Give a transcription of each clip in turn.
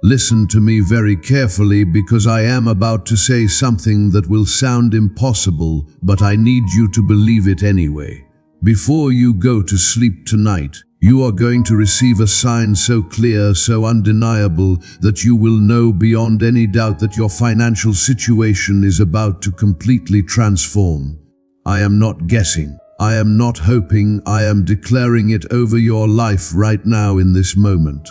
Listen to me very carefully because I am about to say something that will sound impossible, but I need you to believe it anyway. Before you go to sleep tonight, you are going to receive a sign so clear, so undeniable, that you will know beyond any doubt that your financial situation is about to completely transform. I am not guessing. I am not hoping. I am declaring it over your life right now in this moment.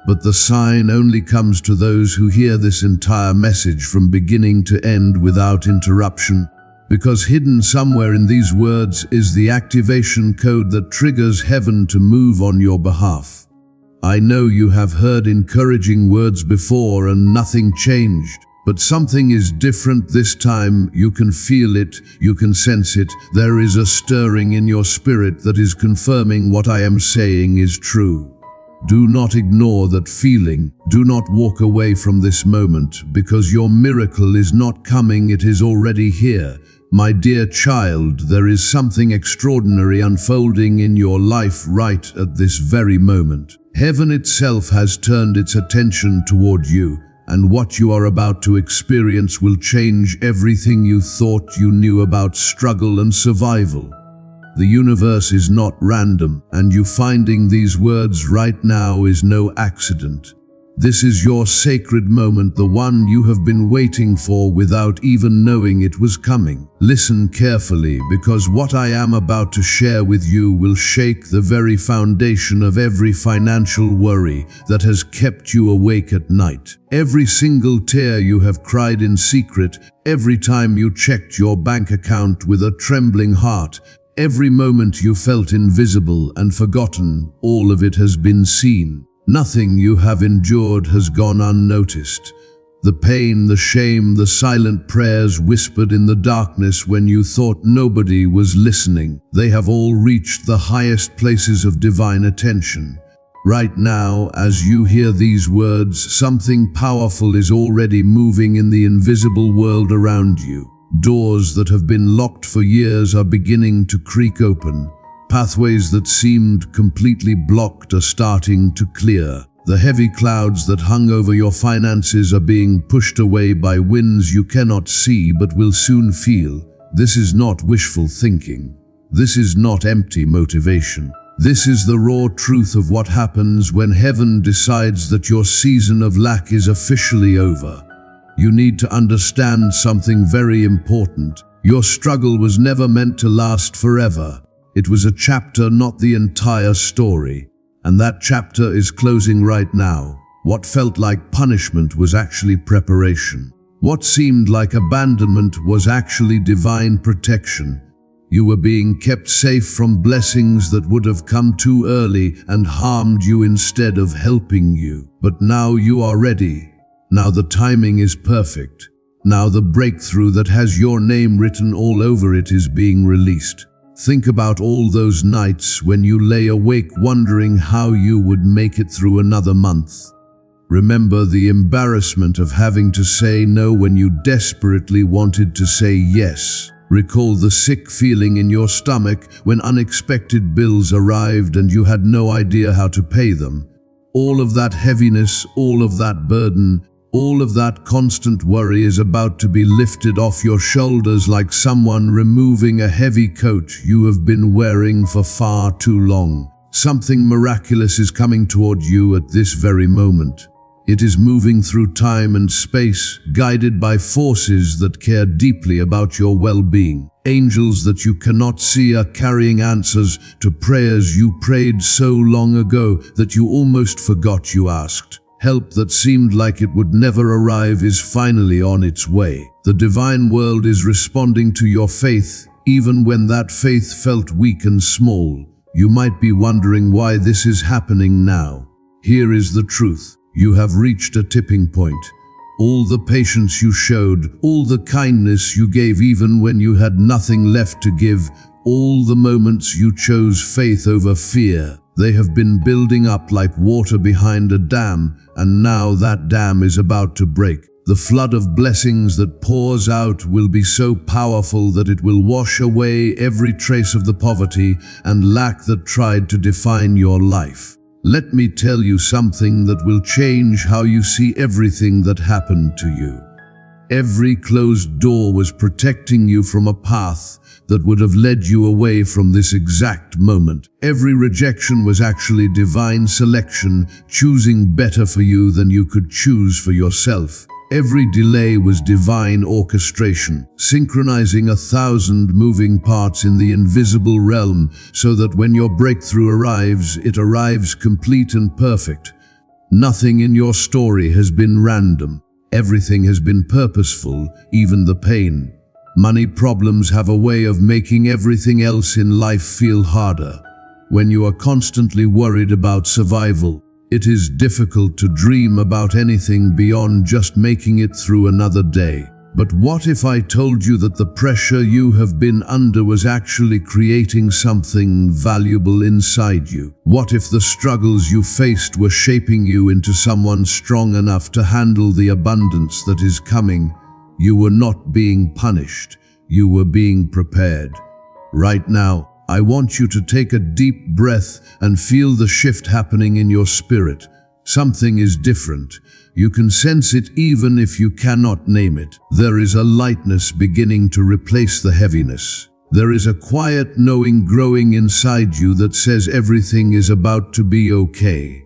But the sign only comes to those who hear this entire message from beginning to end without interruption, because hidden somewhere in these words is the activation code that triggers heaven to move on your behalf. I know you have heard encouraging words before and nothing changed, but something is different this time. You can feel it, you can sense it. There is a stirring in your spirit that is confirming what I am saying is true. Do not ignore that feeling. Do not walk away from this moment, because your miracle is not coming, it is already here. My dear child, there is something extraordinary unfolding in your life right at this very moment. Heaven itself has turned its attention toward you, and what you are about to experience will change everything you thought you knew about struggle and survival. The universe is not random, and you finding these words right now is no accident. This is your sacred moment, the one you have been waiting for without even knowing it was coming. Listen carefully, because what I am about to share with you will shake the very foundation of every financial worry that has kept you awake at night. Every single tear you have cried in secret, every time you checked your bank account with a trembling heart, every moment you felt invisible and forgotten, all of it has been seen. Nothing you have endured has gone unnoticed. The pain, the shame, the silent prayers whispered in the darkness when you thought nobody was listening, they have all reached the highest places of divine attention. Right now, as you hear these words, something powerful is already moving in the invisible world around you. Doors that have been locked for years are beginning to creak open. Pathways that seemed completely blocked are starting to clear. The heavy clouds that hung over your finances are being pushed away by winds you cannot see but will soon feel. This is not wishful thinking. This is not empty motivation. This is the raw truth of what happens when heaven decides that your season of lack is officially over. You need to understand something very important. Your struggle was never meant to last forever. It was a chapter, not the entire story. And that chapter is closing right now. What felt like punishment was actually preparation. What seemed like abandonment was actually divine protection. You were being kept safe from blessings that would have come too early and harmed you instead of helping you. But now you are ready. Now the timing is perfect. Now the breakthrough that has your name written all over it is being released. Think about all those nights when you lay awake wondering how you would make it through another month. Remember the embarrassment of having to say no when you desperately wanted to say yes. Recall the sick feeling in your stomach when unexpected bills arrived and you had no idea how to pay them. All of that heaviness, all of that burden, all of that constant worry is about to be lifted off your shoulders like someone removing a heavy coat you have been wearing for far too long. Something miraculous is coming toward you at this very moment. It is moving through time and space, guided by forces that care deeply about your well-being. Angels that you cannot see are carrying answers to prayers you prayed so long ago that you almost forgot you asked. Help that seemed like it would never arrive is finally on its way. The divine world is responding to your faith, even when that faith felt weak and small. You might be wondering why this is happening now. Here is the truth. You have reached a tipping point. All the patience you showed, all the kindness you gave even when you had nothing left to give, all the moments you chose faith over fear, they have been building up like water behind a dam, and now that dam is about to break. The flood of blessings that pours out will be so powerful that it will wash away every trace of the poverty and lack that tried to define your life. Let me tell you something that will change how you see everything that happened to you. Every closed door was protecting you from a path that would have led you away from this exact moment. Every rejection was actually divine selection, choosing better for you than you could choose for yourself. Every delay was divine orchestration, synchronizing 1,000 moving parts in the invisible realm so that when your breakthrough arrives, it arrives complete and perfect. Nothing in your story has been random. Everything has been purposeful, even the pain. Money problems have a way of making everything else in life feel harder. When you are constantly worried about survival, it is difficult to dream about anything beyond just making it through another day. But what if I told you that the pressure you have been under was actually creating something valuable inside you? What if the struggles you faced were shaping you into someone strong enough to handle the abundance that is coming? You were not being punished. You were being prepared. Right now, I want you to take a deep breath and feel the shift happening in your spirit. Something is different. You can sense it even if you cannot name it. There is a lightness beginning to replace the heaviness. There is a quiet knowing growing inside you that says everything is about to be okay.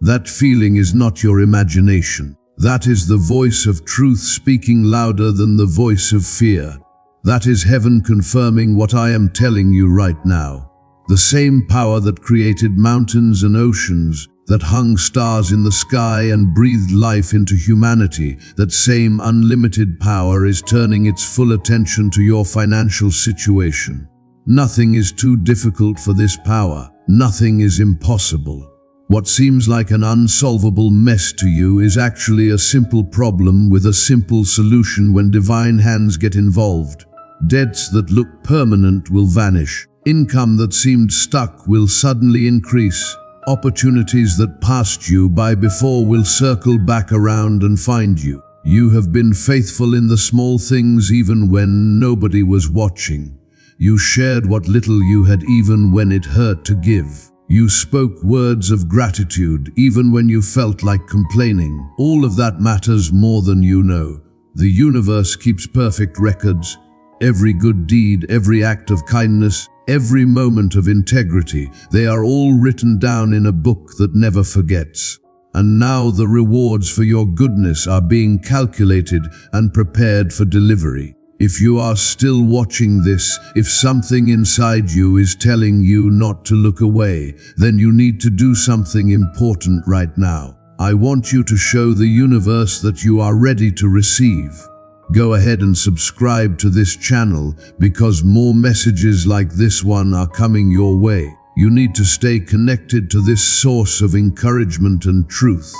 That feeling is not your imagination. That is the voice of truth speaking louder than the voice of fear. That is heaven confirming what I am telling you right now. The same power that created mountains and oceans, that hung stars in the sky and breathed life into humanity, that same unlimited power is turning its full attention to your financial situation. Nothing is too difficult for this power. Nothing is impossible. What seems like an unsolvable mess to you is actually a simple problem with a simple solution when divine hands get involved. Debts that look permanent will vanish. Income that seemed stuck will suddenly increase. Opportunities that passed you by before will circle back around and find you. You have been faithful in the small things even when nobody was watching. You shared what little you had even when it hurt to give. You spoke words of gratitude even when you felt like complaining. All of that matters more than you know. The universe keeps perfect records. Every good deed, every act of kindness, every moment of integrity, they are all written down in a book that never forgets. And now the rewards for your goodness are being calculated and prepared for delivery. If you are still watching this, if something inside you is telling you not to look away, then you need to do something important right now. I want you to show the universe that you are ready to receive. Go ahead and subscribe to this channel because more messages like this one are coming your way. You need to stay connected to this source of encouragement and truth.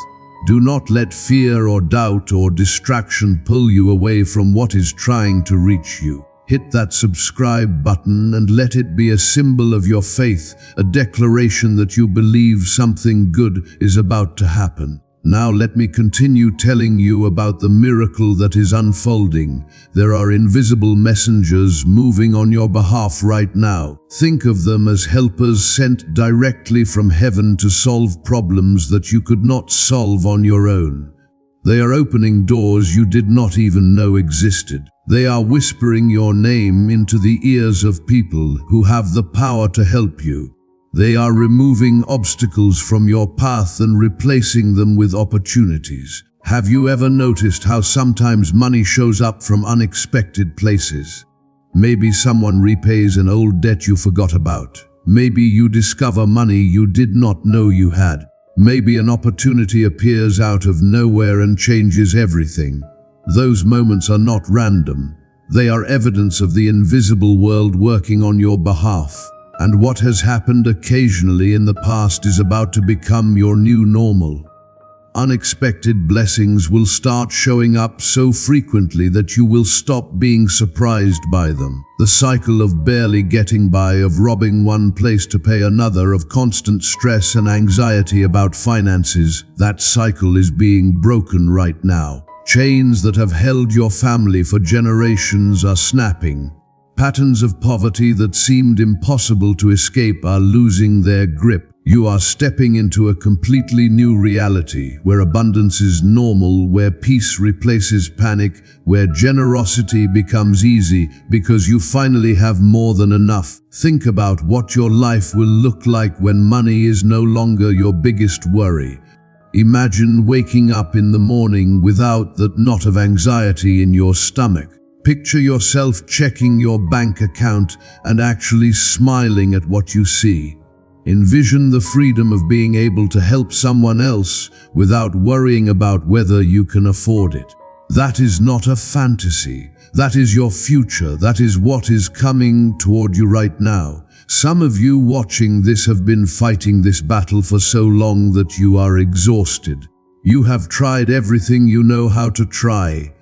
Do not let fear or doubt or distraction pull you away from what is trying to reach you. Hit that subscribe button and let it be a symbol of your faith, a declaration that you believe something good is about to happen. Now let me continue telling you about the miracle that is unfolding. There are invisible messengers moving on your behalf right now. Think of them as helpers sent directly from heaven to solve problems that you could not solve on your own. They are opening doors you did not even know existed. They are whispering your name into the ears of people who have the power to help you. They are removing obstacles from your path and replacing them with opportunities. Have you ever noticed how sometimes money shows up from unexpected places? Maybe someone repays an old debt you forgot about. Maybe you discover money you did not know you had. Maybe an opportunity appears out of nowhere and changes everything. Those moments are not random. They are evidence of the invisible world working on your behalf. And what has happened occasionally in the past is about to become your new normal. Unexpected blessings will start showing up so frequently that you will stop being surprised by them. The cycle of barely getting by, of robbing one place to pay another, of constant stress and anxiety about finances, that cycle is being broken right now. Chains that have held your family for generations are snapping. Patterns of poverty that seemed impossible to escape are losing their grip. You are stepping into a completely new reality, where abundance is normal, where peace replaces panic, where generosity becomes easy because you finally have more than enough. Think about what your life will look like when money is no longer your biggest worry. Imagine waking up in the morning without that knot of anxiety in your stomach. Picture yourself checking your bank account and actually smiling at what you see. Envision the freedom of being able to help someone else without worrying about whether you can afford it. That is not a fantasy. That is your future. That is what is coming toward you right now. Some of you watching this have been fighting this battle for so long that you are exhausted. You have tried everything you know how to try.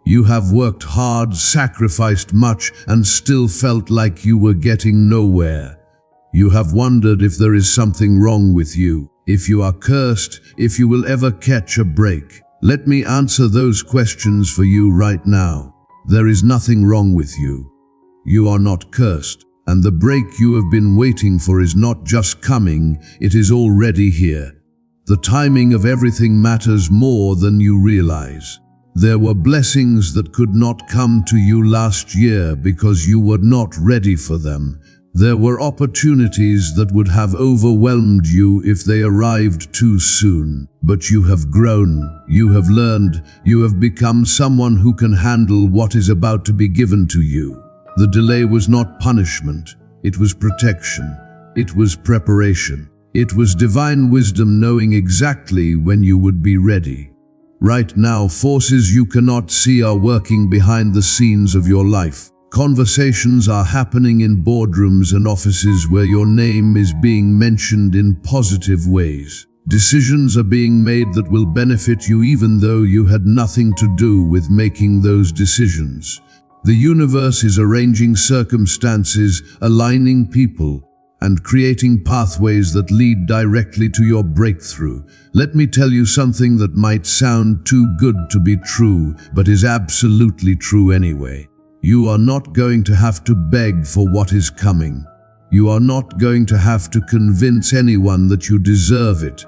You have worked hard, sacrificed much, and still felt like you were getting nowhere. You have wondered if there is something wrong with you, if you are cursed, if you will ever catch a break. Let me answer those questions for you right now. There is nothing wrong with you. You are not cursed, and the break you have been waiting for is not just coming, it is already here. The timing of everything matters more than you realize. There were blessings that could not come to you last year because you were not ready for them. There were opportunities that would have overwhelmed you if they arrived too soon. But you have grown, you have learned, you have become someone who can handle what is about to be given to you. The delay was not punishment, it was protection, it was preparation, it was divine wisdom knowing exactly when you would be ready. Right now, forces you cannot see are working behind the scenes of your life. Conversations are happening in boardrooms and offices where your name is being mentioned in positive ways. Decisions are being made that will benefit you even though you had nothing to do with making those decisions. The universe is arranging circumstances, aligning people, and creating pathways that lead directly to your breakthrough. Let me tell you something that might sound too good to be true, but is absolutely true anyway. You are not going to have to beg for what is coming. You are not going to have to convince anyone that you deserve it.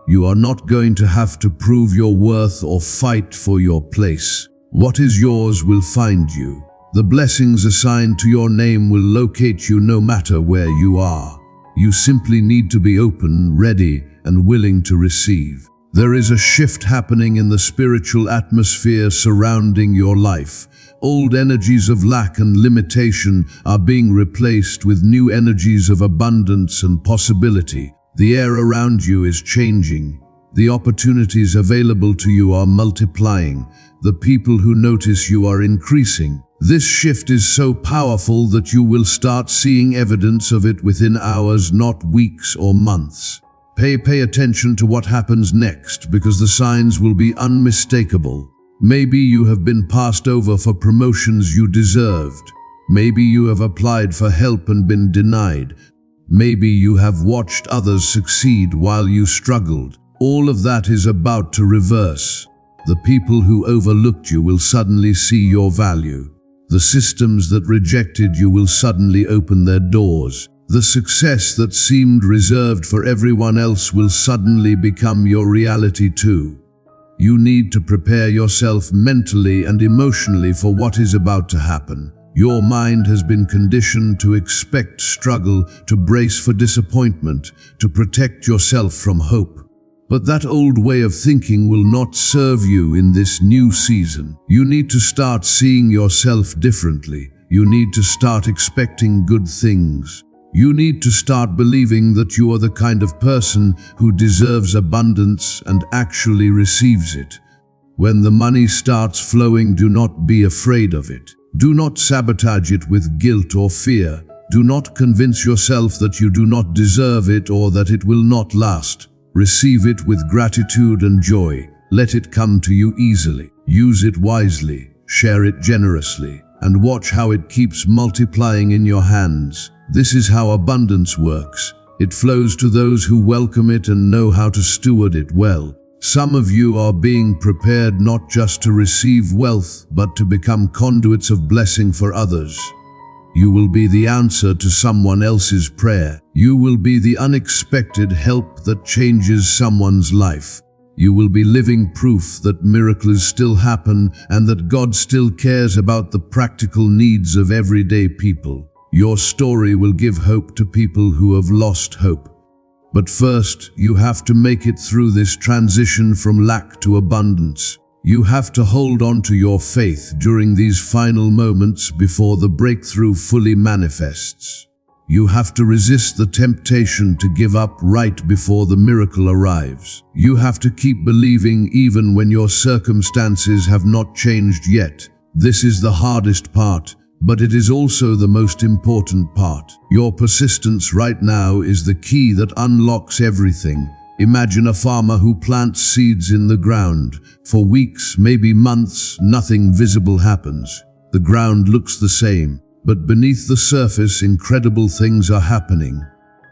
You are not going to have to prove your worth or fight for your place. What is yours will find you. The blessings assigned to your name will locate you no matter where you are. You simply need to be open, ready, and willing to receive. There is a shift happening in the spiritual atmosphere surrounding your life. Old energies of lack and limitation are being replaced with new energies of abundance and possibility. The air around you is changing. The opportunities available to you are multiplying. The people who notice you are increasing. This shift is so powerful that you will start seeing evidence of it within hours, not weeks or months. Pay attention to what happens next, because the signs will be unmistakable. Maybe you have been passed over for promotions you deserved. Maybe you have applied for help and been denied. Maybe you have watched others succeed while you struggled. All of that is about to reverse. The people who overlooked you will suddenly see your value. The systems that rejected you will suddenly open their doors. The success that seemed reserved for everyone else will suddenly become your reality too. You need to prepare yourself mentally and emotionally for what is about to happen. Your mind has been conditioned to expect struggle, to brace for disappointment, to protect yourself from hope. But that old way of thinking will not serve you in this new season. You need to start seeing yourself differently. You need to start expecting good things. You need to start believing that you are the kind of person who deserves abundance and actually receives it. When the money starts flowing, do not be afraid of it. Do not sabotage it with guilt or fear. Do not convince yourself that you do not deserve it or that it will not last. Receive it with gratitude and joy. Let it come to you easily. Use it wisely. Share it generously. And watch how it keeps multiplying in your hands. This is how abundance works. It flows to those who welcome it and know how to steward it well. Some of you are being prepared not just to receive wealth, but to become conduits of blessing for others. You will be the answer to someone else's prayer. You will be the unexpected help that changes someone's life. You will be living proof that miracles still happen and that God still cares about the practical needs of everyday people. Your story will give hope to people who have lost hope. But first, you have to make it through this transition from lack to abundance. You have to hold on to your faith during these final moments before the breakthrough fully manifests. You have to resist the temptation to give up right before the miracle arrives. You have to keep believing even when your circumstances have not changed yet. This is the hardest part, but it is also the most important part. Your persistence right now is the key that unlocks everything. Imagine a farmer who plants seeds in the ground. For weeks, maybe months, nothing visible happens. The ground looks the same. But beneath the surface, incredible things are happening.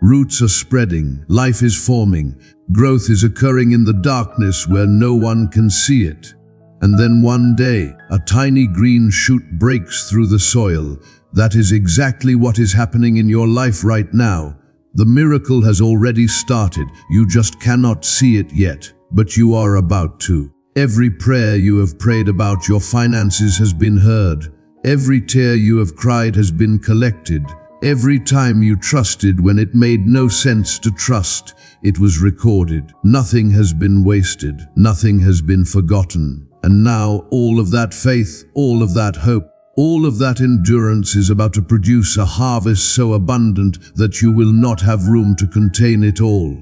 Roots are spreading, life is forming, growth is occurring in the darkness where no one can see it. And then one day, a tiny green shoot breaks through the soil. That is exactly what is happening in your life right now. The miracle has already started. You just cannot see it yet, but you are about to. Every prayer you have prayed about your finances has been heard. Every tear you have cried has been collected. Every time you trusted when it made no sense to trust, it was recorded. Nothing has been wasted. Nothing has been forgotten. And now all of that faith, all of that hope, all of that endurance is about to produce a harvest so abundant that you will not have room to contain it all.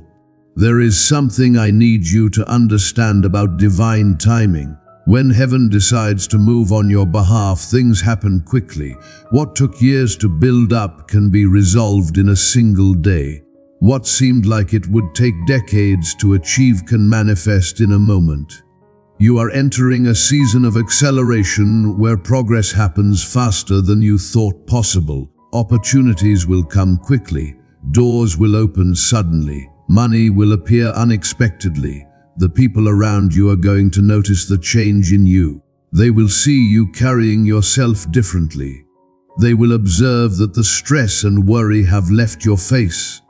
There is something I need you to understand about divine timing. When heaven decides to move on your behalf, things happen quickly. What took years to build up can be resolved in a single day. What seemed like it would take decades to achieve can manifest in a moment. You are entering a season of acceleration where progress happens faster than you thought possible. Opportunities will come quickly. Doors will open suddenly. Money will appear unexpectedly. The people around you are going to notice the change in you. They will see you carrying yourself differently. They will observe that the stress and worry have left your face.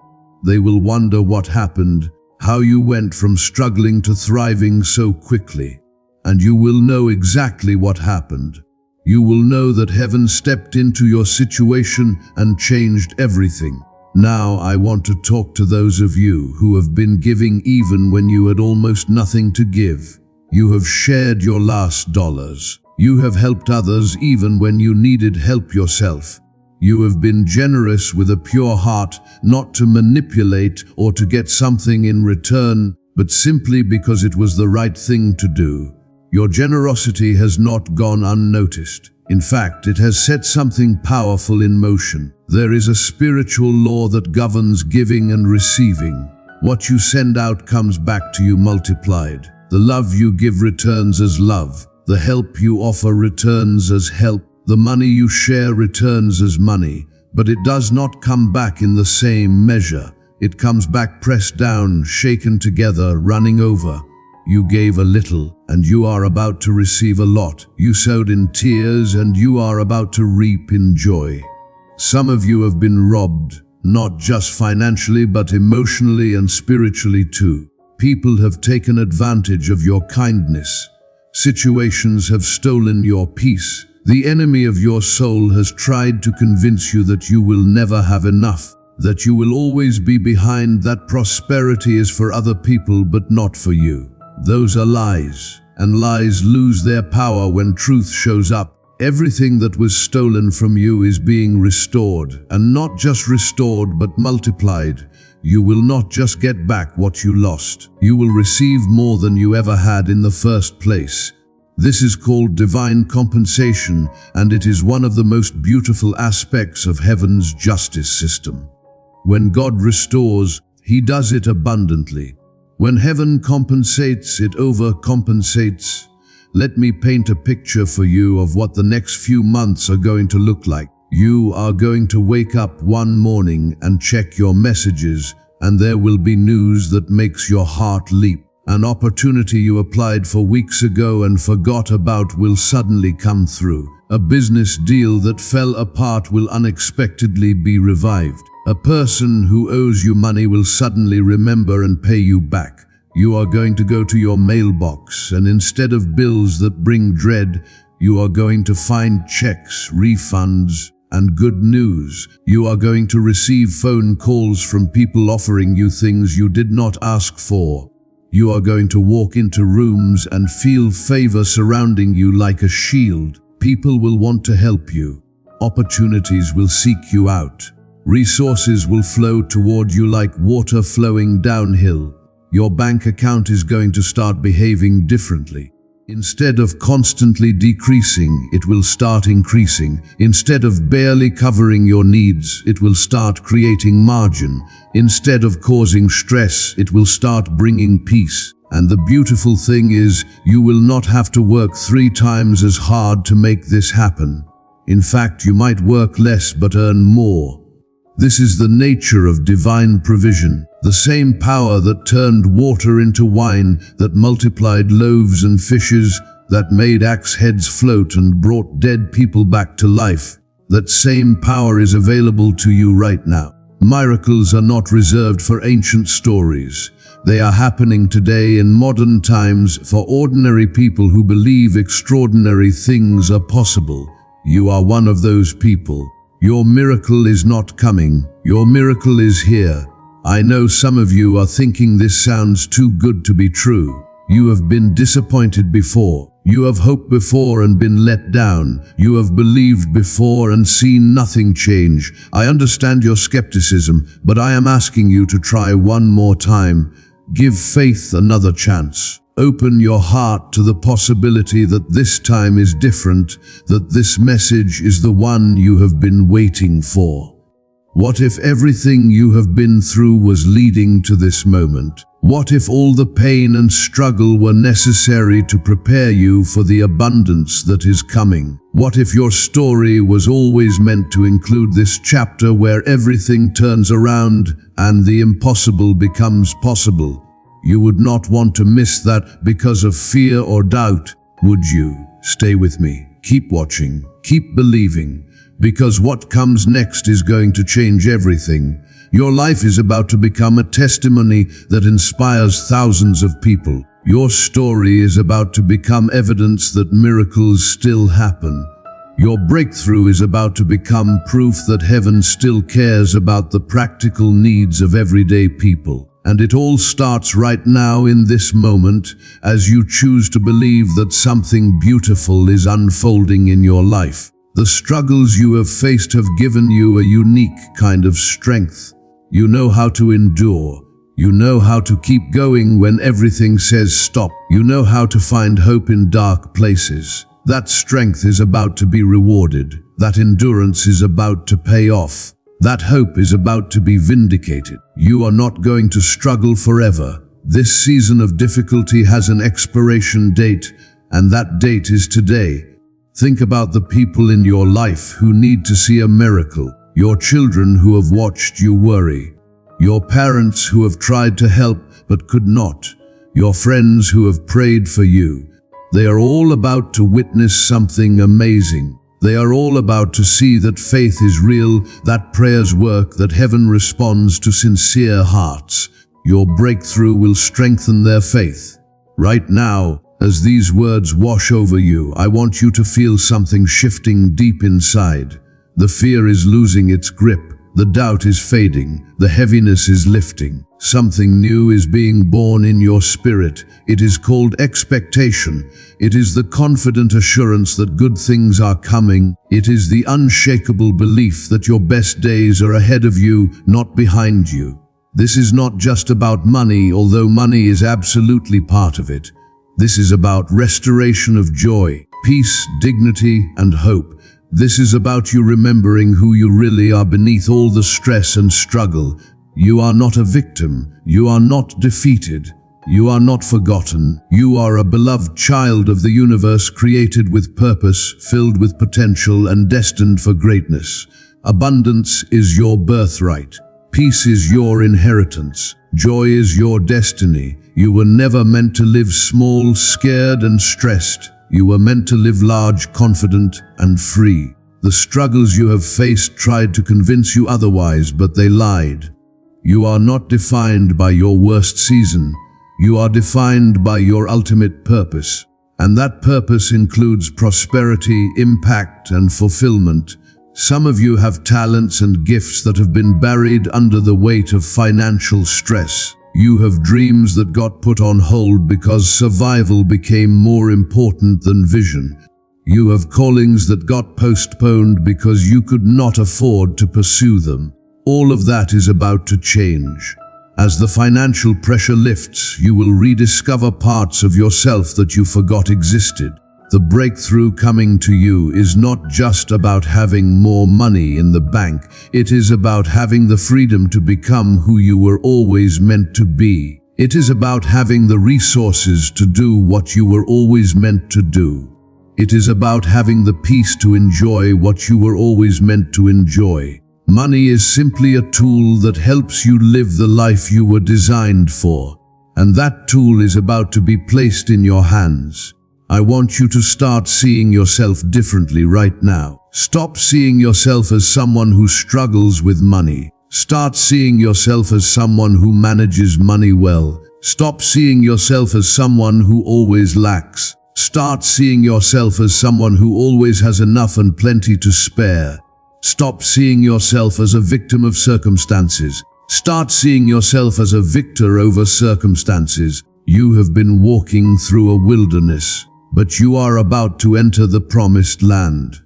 They will wonder what happened, how you went from struggling to thriving so quickly. And you will know exactly what happened. You will know that heaven stepped into your situation and changed everything. Now I want to talk to those of you who have been giving even when you had almost nothing to give. You have shared your last dollars. You have helped others even when you needed help yourself. You have been generous with a pure heart, not to manipulate or to get something in return, but simply because it was the right thing to do. Your generosity has not gone unnoticed. In fact, it has set something powerful in motion. There is a spiritual law that governs giving and receiving. What you send out comes back to you multiplied. The love you give returns as love. The help you offer returns as help. The money you share returns as money. But it does not come back in the same measure. It comes back pressed down, shaken together, running over. You gave a little, and you are about to receive a lot. You sowed in tears, and you are about to reap in joy. Some of you have been robbed, not just financially, but emotionally and spiritually too. People have taken advantage of your kindness. Situations have stolen your peace. The enemy of your soul has tried to convince you that you will never have enough, that you will always be behind, that prosperity is for other people but not for you. Those are lies, and lies lose their power when truth shows up. Everything that was stolen from you is being restored, and not just restored but multiplied. You will not just get back what you lost. You will receive more than you ever had in the first place. This is called divine compensation, and it is one of the most beautiful aspects of heaven's justice system. When God restores, He does it abundantly. When heaven compensates, it overcompensates. Let me paint a picture for you of what the next few months are going to look like. You are going to wake up one morning and check your messages, and there will be news that makes your heart leap. An opportunity you applied for weeks ago and forgot about will suddenly come through. A business deal that fell apart will unexpectedly be revived. A person who owes you money will suddenly remember and pay you back. You are going to go to your mailbox, and instead of bills that bring dread, you are going to find checks, refunds, and good news. You are going to receive phone calls from people offering you things you did not ask for. You are going to walk into rooms and feel favor surrounding you like a shield. People will want to help you. Opportunities will seek you out. Resources will flow toward you like water flowing downhill. Your bank account is going to start behaving differently. Instead of constantly decreasing, it will start increasing. Instead of barely covering your needs, it will start creating margin. Instead of causing stress, it will start bringing peace. And the beautiful thing is, you will not have to work 3 times as hard to make this happen. In fact, you might work less but earn more. This is the nature of divine provision. The same power that turned water into wine, that multiplied loaves and fishes, that made axe heads float and brought dead people back to life. That same power is available to you right now. Miracles are not reserved for ancient stories. They are happening today in modern times for ordinary people who believe extraordinary things are possible. You are one of those people. Your miracle is not coming. Your miracle is here. I know some of you are thinking this sounds too good to be true. You have been disappointed before. You have hoped before and been let down. You have believed before and seen nothing change. I understand your skepticism, but I am asking you to try one more time. Give faith another chance. Open your heart to the possibility that this time is different, that this message is the one you have been waiting for. What if everything you have been through was leading to this moment? What if all the pain and struggle were necessary to prepare you for the abundance that is coming? What if your story was always meant to include this chapter where everything turns around and the impossible becomes possible? You would not want to miss that because of fear or doubt, would you? Stay with me. Keep watching. Keep believing. Because what comes next is going to change everything. Your life is about to become a testimony that inspires thousands of people. Your story is about to become evidence that miracles still happen. Your breakthrough is about to become proof that heaven still cares about the practical needs of everyday people. And it all starts right now in this moment, as you choose to believe that something beautiful is unfolding in your life. The struggles you have faced have given you a unique kind of strength. You know how to endure. You know how to keep going when everything says stop. You know how to find hope in dark places. That strength is about to be rewarded. That endurance is about to pay off. That hope is about to be vindicated. You are not going to struggle forever. This season of difficulty has an expiration date, and that date is today. Think about the people in your life who need to see a miracle. Your children who have watched you worry. Your parents who have tried to help but could not. Your friends who have prayed for you. They are all about to witness something amazing. They are all about to see that faith is real, that prayers work, that heaven responds to sincere hearts. Your breakthrough will strengthen their faith. Right now, as these words wash over you, I want you to feel something shifting deep inside. The fear is losing its grip. The doubt is fading. The heaviness is lifting. Something new is being born in your spirit. It is called expectation. It is the confident assurance that good things are coming. It is the unshakable belief that your best days are ahead of you, not behind you. This is not just about money, although money is absolutely part of it. This is about restoration of joy, peace, dignity, and hope. This is about you remembering who you really are beneath all the stress and struggle. You are not a victim. You are not defeated. You are not forgotten. You are a beloved child of the universe, created with purpose, filled with potential, and destined for greatness. Abundance is your birthright. Peace is your inheritance. Joy is your destiny. You were never meant to live small, scared, and stressed. You were meant to live large, confident, and free. The struggles you have faced tried to convince you otherwise, but they lied. You are not defined by your worst season. You are defined by your ultimate purpose. And that purpose includes prosperity, impact, and fulfillment. Some of you have talents and gifts that have been buried under the weight of financial stress. You have dreams that got put on hold because survival became more important than vision. You have callings that got postponed because you could not afford to pursue them. All of that is about to change. As the financial pressure lifts, you will rediscover parts of yourself that you forgot existed. The breakthrough coming to you is not just about having more money in the bank. It is about having the freedom to become who you were always meant to be. It is about having the resources to do what you were always meant to do. It is about having the peace to enjoy what you were always meant to enjoy. Money is simply a tool that helps you live the life you were designed for. And that tool is about to be placed in your hands. I want you to start seeing yourself differently right now. Stop seeing yourself as someone who struggles with money. Start seeing yourself as someone who manages money well. Stop seeing yourself as someone who always lacks. Start seeing yourself as someone who always has enough and plenty to spare. Stop seeing yourself as a victim of circumstances. Start seeing yourself as a victor over circumstances. You have been walking through a wilderness, but you are about to enter the promised land.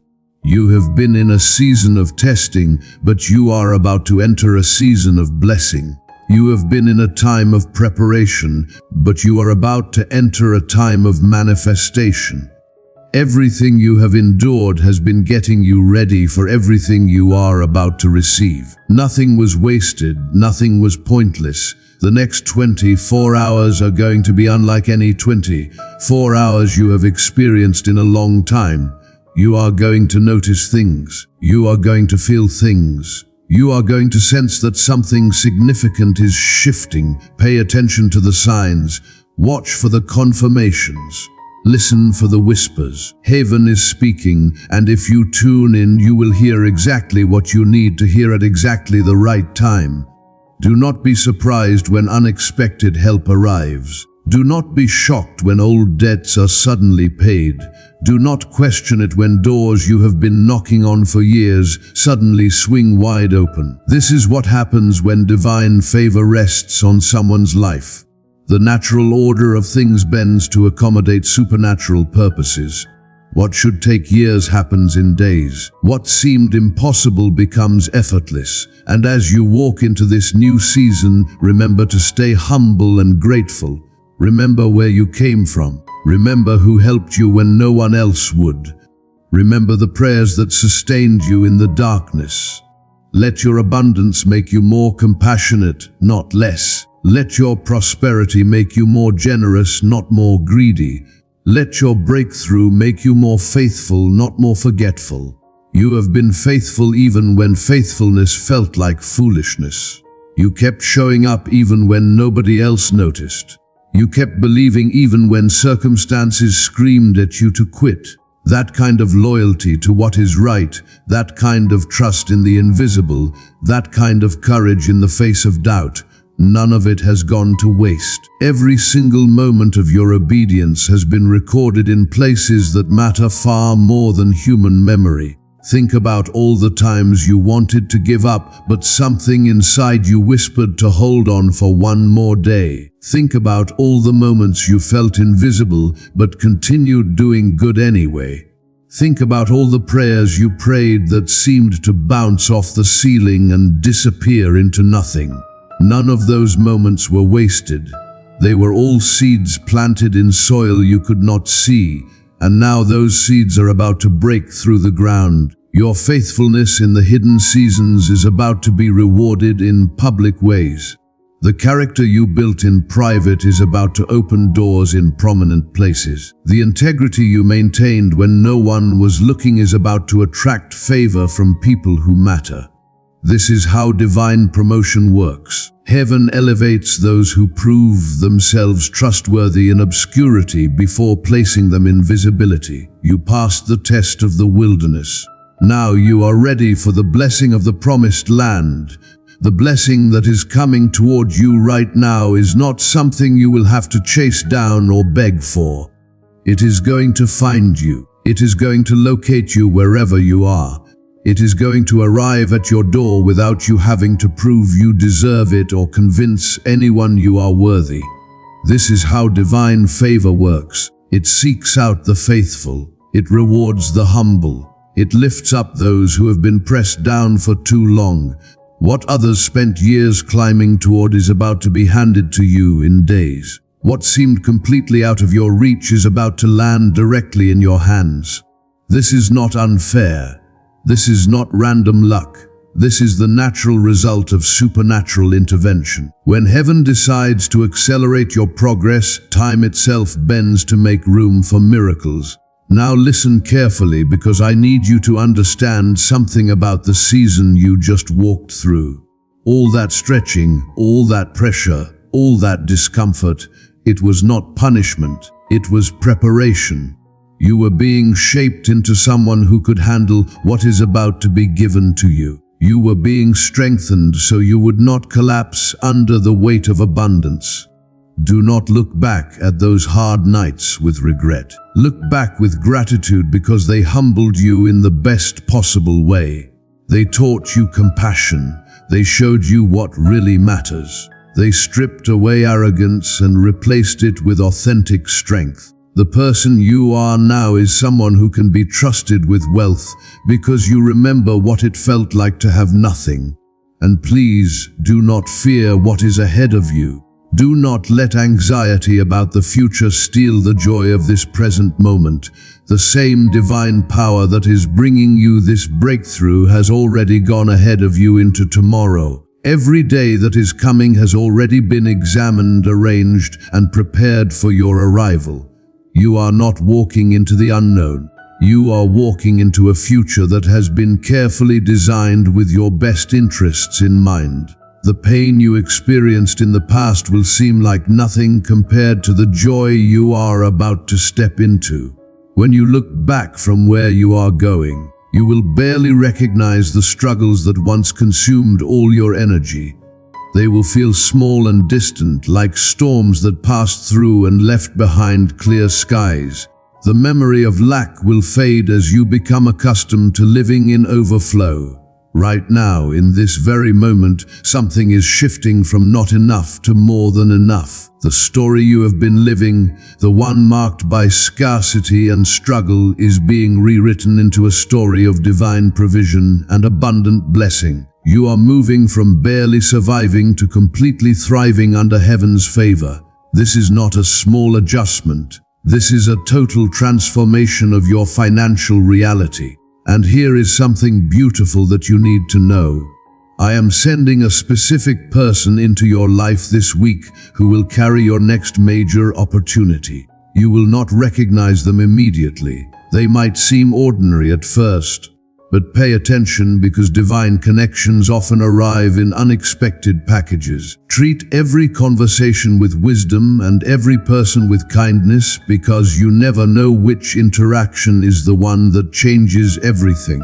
You have been in a season of testing, but you are about to enter a season of blessing. You have been in a time of preparation, but you are about to enter a time of manifestation. Everything you have endured has been getting you ready for everything you are about to receive. Nothing was wasted, nothing was pointless. The next 24 hours are going to be unlike any 24 hours you have experienced in a long time. You are going to notice things. You are going to feel things. You are going to sense that something significant is shifting. Pay attention to the signs. Watch for the confirmations. Listen for the whispers. Heaven is speaking, and if you tune in, you will hear exactly what you need to hear at exactly the right time. Do not be surprised when unexpected help arrives. Do not be shocked when old debts are suddenly paid. Do not question it when doors you have been knocking on for years suddenly swing wide open. This is what happens when divine favor rests on someone's life. The natural order of things bends to accommodate supernatural purposes. What should take years happens in days. What seemed impossible becomes effortless. And as you walk into this new season, remember to stay humble and grateful. Remember where you came from. Remember who helped you when no one else would. Remember the prayers that sustained you in the darkness. Let your abundance make you more compassionate, not less. Let your prosperity make you more generous, not more greedy. Let your breakthrough make you more faithful, not more forgetful. You have been faithful even when faithfulness felt like foolishness. You kept showing up even when nobody else noticed. You kept believing even when circumstances screamed at you to quit. That kind of loyalty to what is right, that kind of trust in the invisible, that kind of courage in the face of doubt, none of it has gone to waste. Every single moment of your obedience has been recorded in places that matter far more than human memory. Think about all the times you wanted to give up, but something inside you whispered to hold on for one more day. Think about all the moments you felt invisible, but continued doing good anyway. Think about all the prayers you prayed that seemed to bounce off the ceiling and disappear into nothing. None of those moments were wasted. They were all seeds planted in soil you could not see, and now those seeds are about to break through the ground. Your faithfulness in the hidden seasons is about to be rewarded in public ways. The character you built in private is about to open doors in prominent places. The integrity you maintained when no one was looking is about to attract favor from people who matter. This is how divine promotion works. Heaven elevates those who prove themselves trustworthy in obscurity before placing them in visibility. You passed the test of the wilderness. Now you are ready for the blessing of the promised land. The blessing that is coming toward you right now is not something you will have to chase down or beg for. It is going to find you. It is going to locate you wherever you are. It is going to arrive at your door without you having to prove you deserve it or convince anyone you are worthy. This is how divine favor works. It seeks out the faithful. It rewards the humble. It lifts up those who have been pressed down for too long. What others spent years climbing toward is about to be handed to you in days. What seemed completely out of your reach is about to land directly in your hands. This is not unfair. This is not random luck. This is the natural result of supernatural intervention. When heaven decides to accelerate your progress, time itself bends to make room for miracles. Now listen carefully, because I need you to understand something about the season you just walked through. All that stretching, all that pressure, all that discomfort, it was not punishment, it was preparation. You were being shaped into someone who could handle what is about to be given to you. You were being strengthened so you would not collapse under the weight of abundance. Do not look back at those hard nights with regret. Look back with gratitude, because they humbled you in the best possible way. They taught you compassion. They showed you what really matters. They stripped away arrogance and replaced it with authentic strength. The person you are now is someone who can be trusted with wealth, because you remember what it felt like to have nothing. And please, do not fear what is ahead of you. Do not let anxiety about the future steal the joy of this present moment. The same divine power that is bringing you this breakthrough has already gone ahead of you into tomorrow. Every day that is coming has already been examined, arranged, and prepared for your arrival. You are not walking into the unknown. You are walking into a future that has been carefully designed with your best interests in mind. The pain you experienced in the past will seem like nothing compared to the joy you are about to step into. When you look back from where you are going, you will barely recognize the struggles that once consumed all your energy. They will feel small and distant, like storms that passed through and left behind clear skies. The memory of lack will fade as you become accustomed to living in overflow. Right now, in this very moment, something is shifting from not enough to more than enough. The story you have been living, the one marked by scarcity and struggle, is being rewritten into a story of divine provision and abundant blessing. You are moving from barely surviving to completely thriving under heaven's favor. This is not a small adjustment. This is a total transformation of your financial reality. And here is something beautiful that you need to know. I am sending a specific person into your life this week who will carry your next major opportunity. You will not recognize them immediately. They might seem ordinary at first. But pay attention, because divine connections often arrive in unexpected packages. Treat every conversation with wisdom and every person with kindness, because you never know which interaction is the one that changes everything.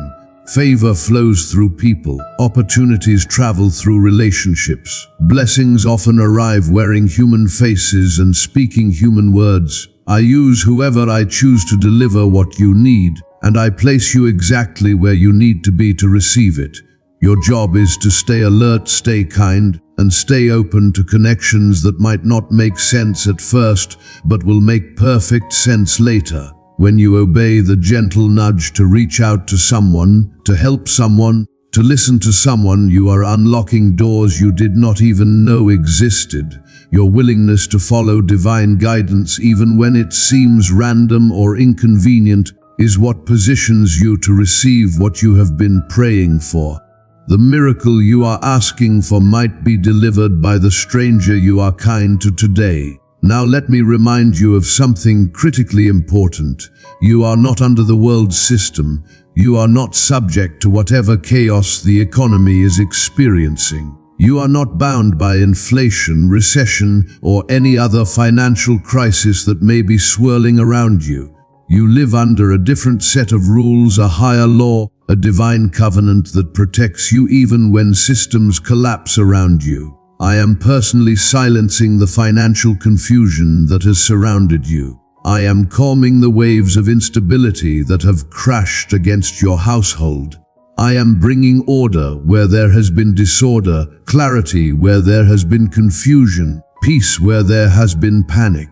Favor flows through people. Opportunities travel through relationships. Blessings often arrive wearing human faces and speaking human words. I use whoever I choose to deliver what you need, and I place you exactly where you need to be to receive it. Your job is to stay alert, stay kind, and stay open to connections that might not make sense at first, but will make perfect sense later. When you obey the gentle nudge to reach out to someone, to help someone, to listen to someone, you are unlocking doors you did not even know existed. Your willingness to follow divine guidance, even when it seems random or inconvenient, is what positions you to receive what you have been praying for. The miracle you are asking for might be delivered by the stranger you are kind to today. Now let me remind you of something critically important. You are not under the world's system. You are not subject to whatever chaos the economy is experiencing. You are not bound by inflation, recession, or any other financial crisis that may be swirling around you. You live under a different set of rules, a higher law, a divine covenant that protects you even when systems collapse around you. I am personally silencing the financial confusion that has surrounded you. I am calming the waves of instability that have crashed against your household. I am bringing order where there has been disorder, clarity where there has been confusion, peace where there has been panic.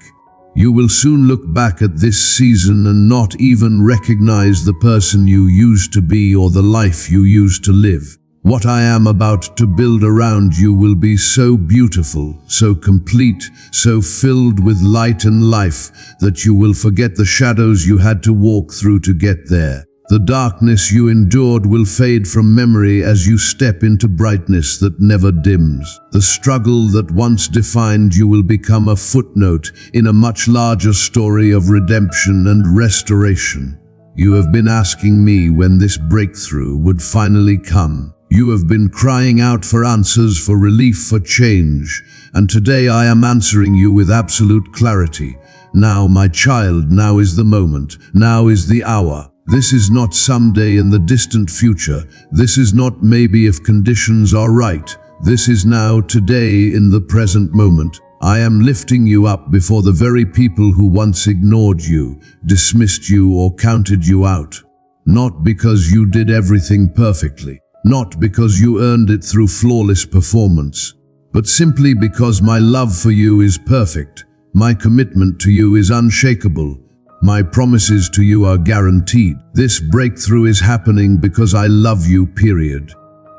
You will soon look back at this season and not even recognize the person you used to be or the life you used to live. What I am about to build around you will be so beautiful, so complete, so filled with light and life that you will forget the shadows you had to walk through to get there. The darkness you endured will fade from memory as you step into brightness that never dims. The struggle that once defined you will become a footnote in a much larger story of redemption and restoration. You have been asking me when this breakthrough would finally come. You have been crying out for answers, for relief, for change, and today I am answering you with absolute clarity. Now, my child, now is the moment, now is the hour. This is not someday in the distant future. This is not maybe if conditions are right. This is now, today, in the present moment. I am lifting you up before the very people who once ignored you, dismissed you, or counted you out. Not because you did everything perfectly, not because you earned it through flawless performance, but simply because my love for you is perfect. My commitment to you is unshakable. My promises to you are guaranteed. This breakthrough is happening because I love you, period.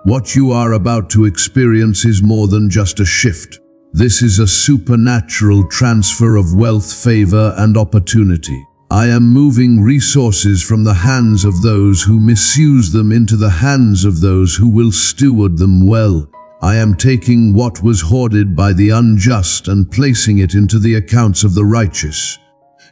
What you are about to experience is more than just a shift. This is a supernatural transfer of wealth, favor, and opportunity. I am moving resources from the hands of those who misuse them into the hands of those who will steward them well. I am taking what was hoarded by the unjust and placing it into the accounts of the righteous.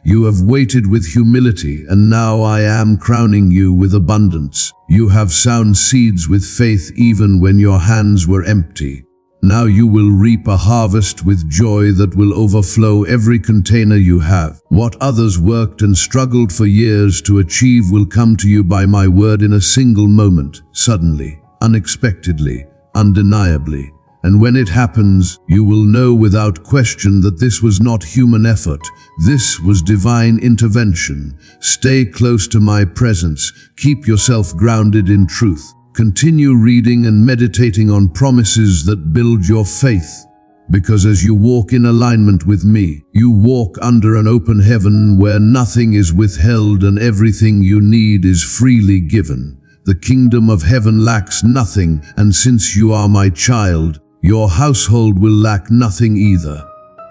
You have waited with humility, and now I am crowning you with abundance. You have sown seeds with faith even when your hands were empty. Now you will reap a harvest with joy that will overflow every container you have. What others worked and struggled for years to achieve will come to you by my word in a single moment, suddenly, unexpectedly, undeniably. And when it happens, you will know without question that this was not human effort. This was divine intervention. Stay close to my presence. Keep yourself grounded in truth. Continue reading and meditating on promises that build your faith. Because as you walk in alignment with me, you walk under an open heaven where nothing is withheld and everything you need is freely given. The kingdom of heaven lacks nothing, and since you are my child, your household will lack nothing either.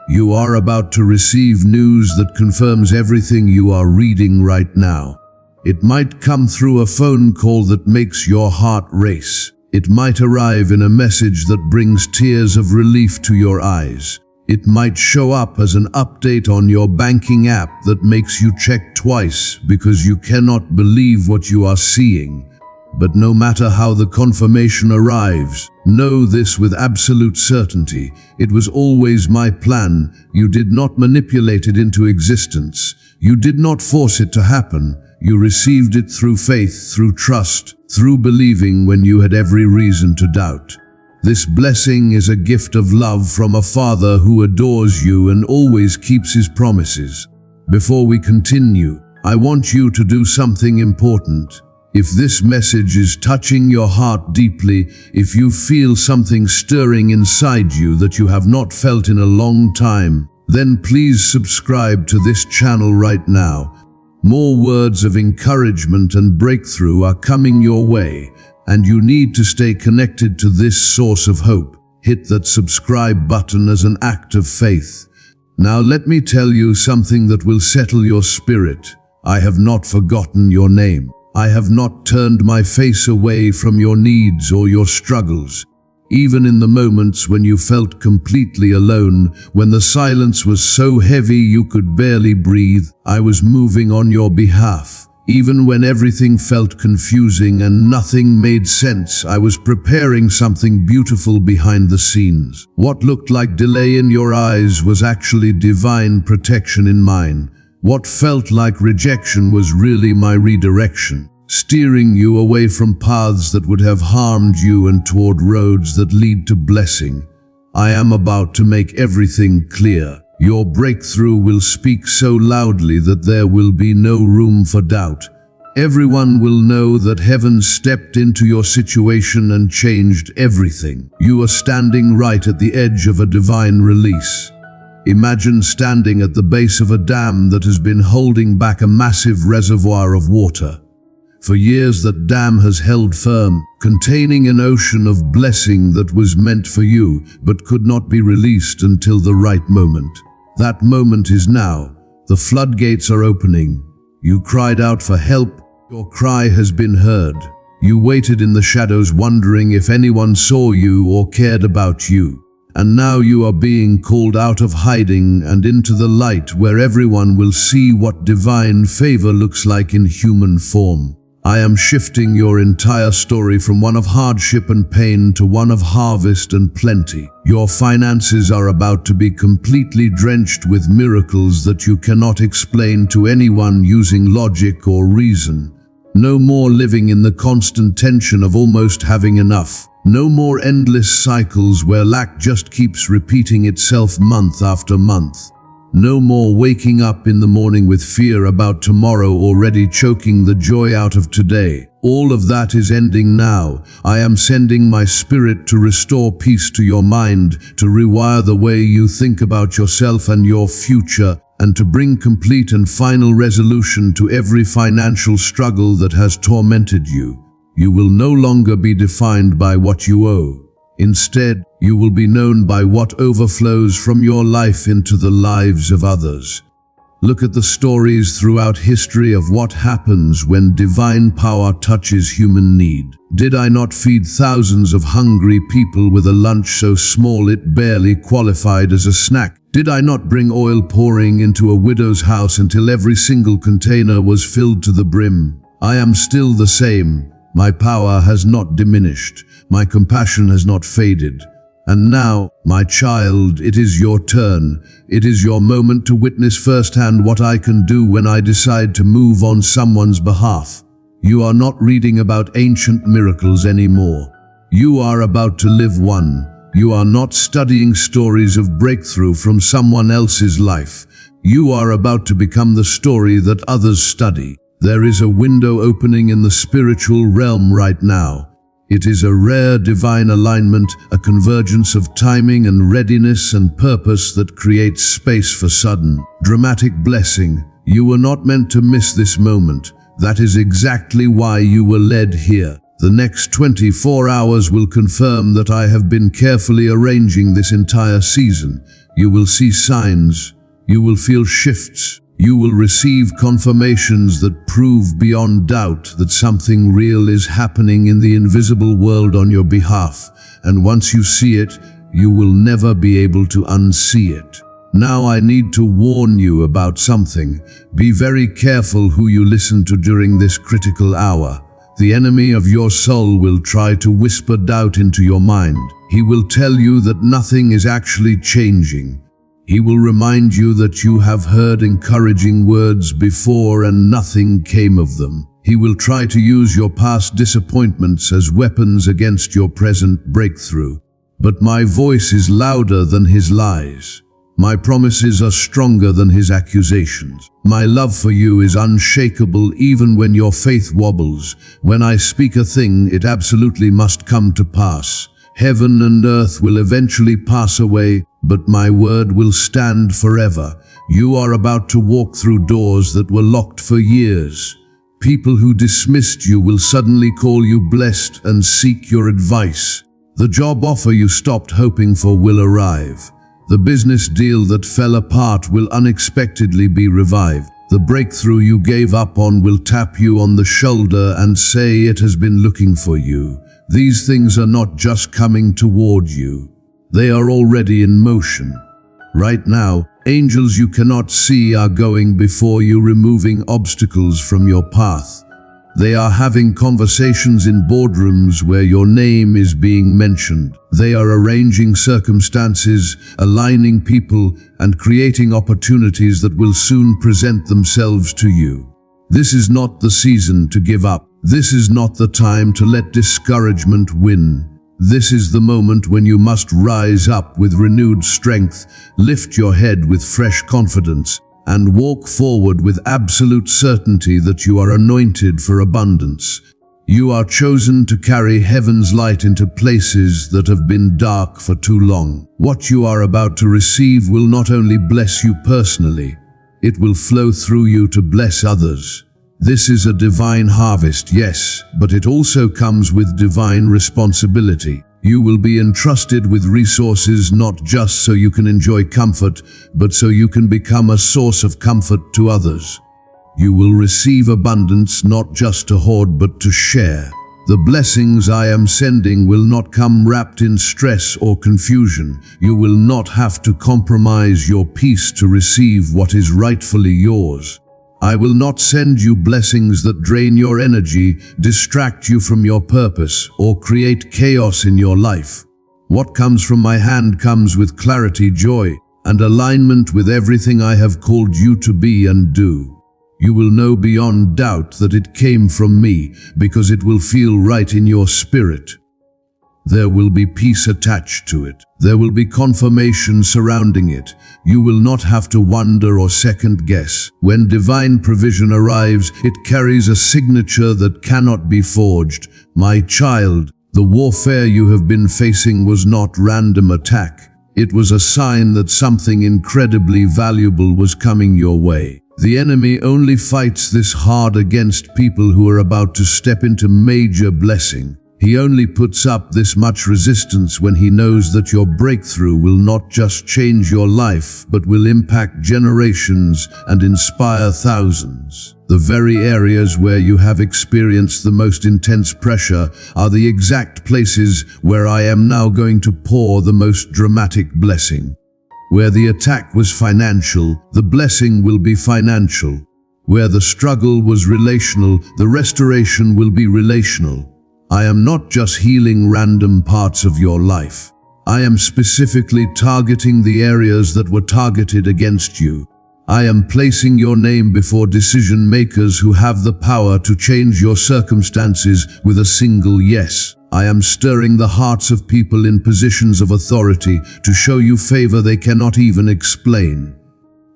You are about to receive news that confirms everything you are reading right now. It might come through a phone call that makes your heart race. It might arrive in a message that brings tears of relief to your eyes. It might show up as an update on your banking app that makes you check twice because you cannot believe what you are seeing. But no matter how the confirmation arrives, know this with absolute certainty. It was always my plan. You did not manipulate it into existence. You did not force it to happen. You received it through faith, through trust, through believing when you had every reason to doubt. This blessing is a gift of love from a Father who adores you and always keeps his promises. Before we continue, I want you to do something important. If this message is touching your heart deeply, if you feel something stirring inside you that you have not felt in a long time, then please subscribe to this channel right now. More words of encouragement and breakthrough are coming your way, and you need to stay connected to this source of hope. Hit that subscribe button as an act of faith. Now let me tell you something that will settle your spirit. I have not forgotten your name. I have not turned my face away from your needs or your struggles. Even in the moments when you felt completely alone, when the silence was so heavy you could barely breathe, I was moving on your behalf. Even when everything felt confusing and nothing made sense, I was preparing something beautiful behind the scenes. What looked like delay in your eyes was actually divine protection in mine. What felt like rejection was really my redirection. steering you away from paths that would have harmed you and toward roads that lead to blessing. I am about to make everything clear. Your breakthrough will speak so loudly that there will be no room for doubt. Everyone will know that heaven stepped into your situation and changed everything. You are standing right at the edge of a divine release. Imagine standing at the base of a dam that has been holding back a massive reservoir of water. For years that dam has held firm, containing an ocean of blessing that was meant for you, but could not be released until the right moment. That moment is now. The floodgates are opening. You cried out for help. Your cry has been heard. You waited in the shadows wondering if anyone saw you or cared about you. And now you are being called out of hiding and into the light where everyone will see what divine favor looks like in human form. I am shifting your entire story from one of hardship and pain to one of harvest and plenty. Your finances are about to be completely drenched with miracles that you cannot explain to anyone using logic or reason. No more living in the constant tension of almost having enough. No more endless cycles where lack just keeps repeating itself month after month. No more waking up in the morning with fear about tomorrow already choking the joy out of today. All of that is ending now. I am sending my spirit to restore peace to your mind, to rewire the way you think about yourself and your future, and to bring complete and final resolution to every financial struggle that has tormented you. You will no longer be defined by what you owe. Instead, you will be known by what overflows from your life into the lives of others. Look at the stories throughout history of what happens when divine power touches human need. Did I not feed thousands of hungry people with a lunch so small it barely qualified as a snack? Did I not bring oil pouring into a widow's house until every single container was filled to the brim? I am still the same. My power has not diminished. My compassion has not faded. And now, my child, it is your turn. It is your moment to witness firsthand what I can do when I decide to move on someone's behalf. You are not reading about ancient miracles anymore. You are about to live one. You are not studying stories of breakthrough from someone else's life. You are about to become the story that others study. There is a window opening in the spiritual realm right now. It is a rare divine alignment, a convergence of timing and readiness and purpose that creates space for sudden, dramatic blessing. You were not meant to miss this moment. That is exactly why you were led here. The next 24 hours will confirm that I have been carefully arranging this entire season. You will see signs. You will feel shifts. You will receive confirmations that prove beyond doubt that something real is happening in the invisible world on your behalf. And once you see it, you will never be able to unsee it. Now I need to warn you about something. Be very careful who you listen to during this critical hour. The enemy of your soul will try to whisper doubt into your mind. He will tell you that nothing is actually changing. He will remind you that you have heard encouraging words before and nothing came of them. He will try to use your past disappointments as weapons against your present breakthrough. But my voice is louder than his lies. My promises are stronger than his accusations. My love for you is unshakable even when your faith wobbles. When I speak a thing, it absolutely must come to pass. Heaven and earth will eventually pass away, but my word will stand forever. You are about to walk through doors that were locked for years. People who dismissed you will suddenly call you blessed and seek your advice. The job offer you stopped hoping for will arrive. The business deal that fell apart will unexpectedly be revived. The breakthrough you gave up on will tap you on the shoulder and say it has been looking for you. These things are not just coming toward you. They are already in motion. Right now, angels you cannot see are going before you, removing obstacles from your path. They are having conversations in boardrooms where your name is being mentioned. They are arranging circumstances, aligning people, and creating opportunities that will soon present themselves to you. This is not the season to give up. This is not the time to let discouragement win. This is the moment when you must rise up with renewed strength, lift your head with fresh confidence, and walk forward with absolute certainty that you are anointed for abundance. You are chosen to carry heaven's light into places that have been dark for too long. What you are about to receive will not only bless you personally, it will flow through you to bless others. This is a divine harvest, yes, but it also comes with divine responsibility. You will be entrusted with resources not just so you can enjoy comfort, but so you can become a source of comfort to others. You will receive abundance not just to hoard but to share. The blessings I am sending will not come wrapped in stress or confusion. You will not have to compromise your peace to receive what is rightfully yours. I will not send you blessings that drain your energy, distract you from your purpose, or create chaos in your life. What comes from my hand comes with clarity, joy, and alignment with everything I have called you to be and do. You will know beyond doubt that it came from me because it will feel right in your spirit. There will be peace attached to it. There will be confirmation surrounding it. You will not have to wonder or second guess. When divine provision arrives, it carries a signature that cannot be forged. My child, the warfare you have been facing was not random attack. It was a sign that something incredibly valuable was coming your way. The enemy only fights this hard against people who are about to step into major blessing. He only puts up this much resistance when he knows that your breakthrough will not just change your life, but will impact generations and inspire thousands. The very areas where you have experienced the most intense pressure are the exact places where I am now going to pour the most dramatic blessing. Where the attack was financial, the blessing will be financial. Where the struggle was relational, the restoration will be relational. I am not just healing random parts of your life. I am specifically targeting the areas that were targeted against you. I am placing your name before decision makers who have the power to change your circumstances with a single yes. I am stirring the hearts of people in positions of authority to show you favor they cannot even explain.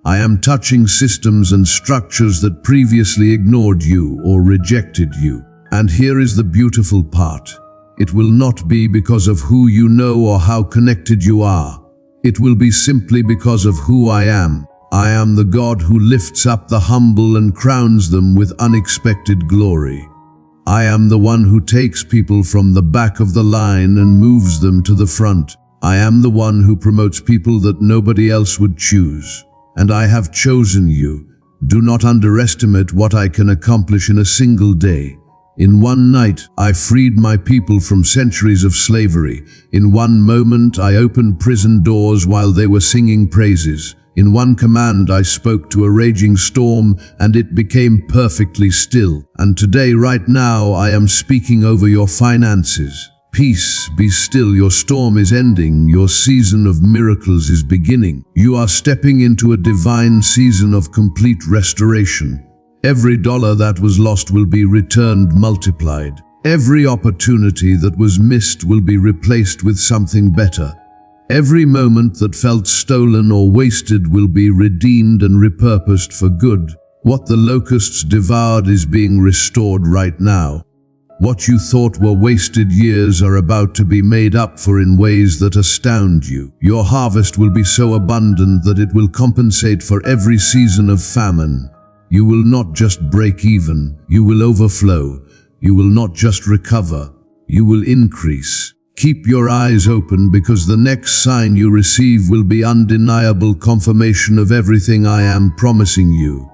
I am touching systems and structures that previously ignored you or rejected you. And here is the beautiful part. It will not be because of who you know or how connected you are. It will be simply because of who I am. I am the God who lifts up the humble and crowns them with unexpected glory. I am the one who takes people from the back of the line and moves them to the front. I am the one who promotes people that nobody else would choose. And I have chosen you. Do not underestimate what I can accomplish in a single day. In one night, I freed my people from centuries of slavery. In one moment, I opened prison doors while they were singing praises. In one command, I spoke to a raging storm, and it became perfectly still. And today, right now, I am speaking over your finances. Peace, be still, your storm is ending, your season of miracles is beginning. You are stepping into a divine season of complete restoration. Every dollar that was lost will be returned multiplied. Every opportunity that was missed will be replaced with something better. Every moment that felt stolen or wasted will be redeemed and repurposed for good. What the locusts devoured is being restored right now. What you thought were wasted years are about to be made up for in ways that astound you. Your harvest will be so abundant that it will compensate for every season of famine. You will not just break even, you will overflow. You will not just recover, you will increase. Keep your eyes open because the next sign you receive will be undeniable confirmation of everything I am promising you.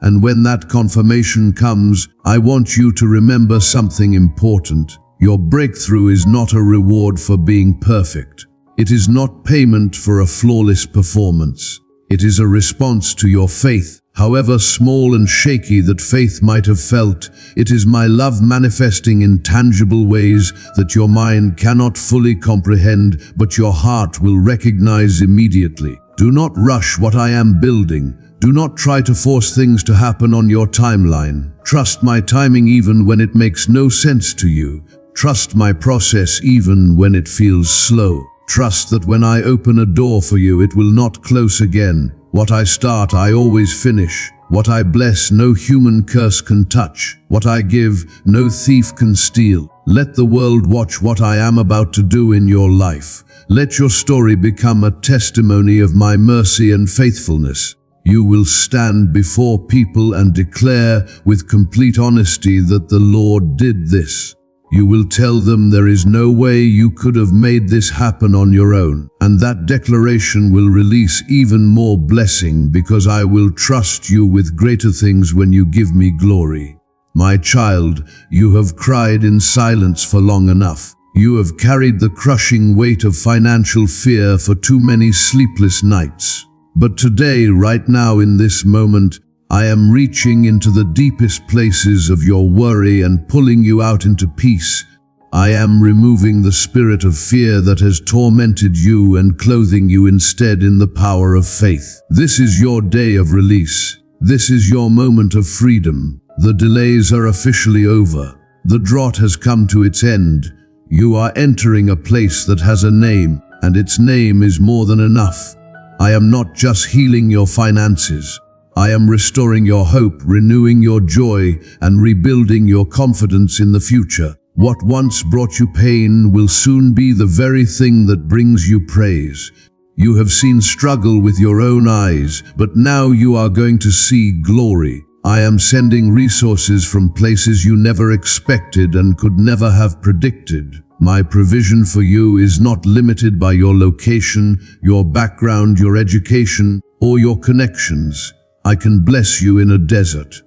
And when that confirmation comes, I want you to remember something important. Your breakthrough is not a reward for being perfect. It is not payment for a flawless performance. It is a response to your faith. However small and shaky that faith might have felt, it is my love manifesting in tangible ways that your mind cannot fully comprehend, but your heart will recognize immediately. Do not rush what I am building. Do not try to force things to happen on your timeline. Trust my timing even when it makes no sense to you. Trust my process even when it feels slow. Trust that when I open a door for you, it will not close again. What I start, I always finish. What I bless, no human curse can touch. What I give, no thief can steal. Let the world watch what I am about to do in your life. Let your story become a testimony of my mercy and faithfulness. You will stand before people and declare with complete honesty that the Lord did this. You will tell them there is no way you could have made this happen on your own. And that declaration will release even more blessing because I will trust you with greater things when you give me glory. My child, you have cried in silence for long enough. You have carried the crushing weight of financial fear for too many sleepless nights. But today, right now in this moment, I am reaching into the deepest places of your worry and pulling you out into peace. I am removing the spirit of fear that has tormented you and clothing you instead in the power of faith. This is your day of release. This is your moment of freedom. The delays are officially over. The drought has come to its end. You are entering a place that has a name, and its name is more than enough. I am not just healing your finances. I am restoring your hope, renewing your joy, and rebuilding your confidence in the future. What once brought you pain will soon be the very thing that brings you praise. You have seen struggle with your own eyes, but now you are going to see glory. I am sending resources from places you never expected and could never have predicted. My provision for you is not limited by your location, your background, your education, or your connections. I can bless you in a desert.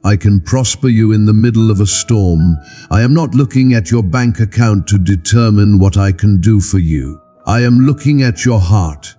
I can prosper you in the middle of a storm. I am not looking at your bank account to determine what I can do for you. I am looking at your heart.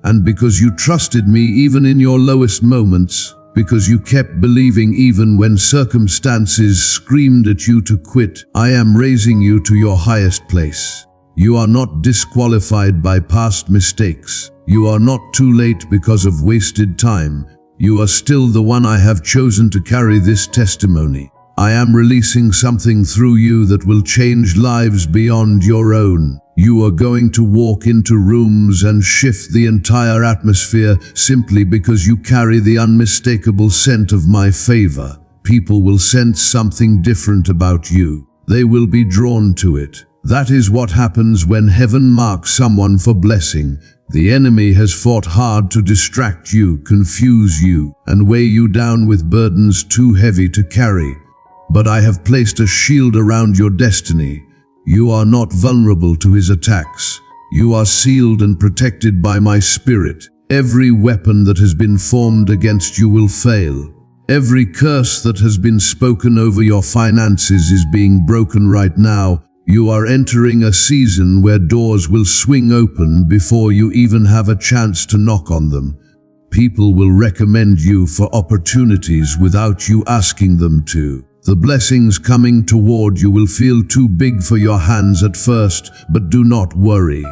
And because you trusted me even in your lowest moments, because you kept believing even when circumstances screamed at you to quit, I am raising you to your highest place. You are not disqualified by past mistakes. You are not too late because of wasted time. You are still the one I have chosen to carry this testimony. I am releasing something through you that will change lives beyond your own. You are going to walk into rooms and shift the entire atmosphere simply because you carry the unmistakable scent of my favor. People will sense something different about you. They will be drawn to it. That is what happens when heaven marks someone for blessing. The enemy has fought hard to distract you, confuse you, and weigh you down with burdens too heavy to carry. But I have placed a shield around your destiny. You are not vulnerable to his attacks. You are sealed and protected by my spirit. Every weapon that has been formed against you will fail. Every curse that has been spoken over your finances is being broken right now. You are entering a season where doors will swing open before you even have a chance to knock on them. People will recommend you for opportunities without you asking them to. The blessings coming toward you will feel too big for your hands at first, but do not worry.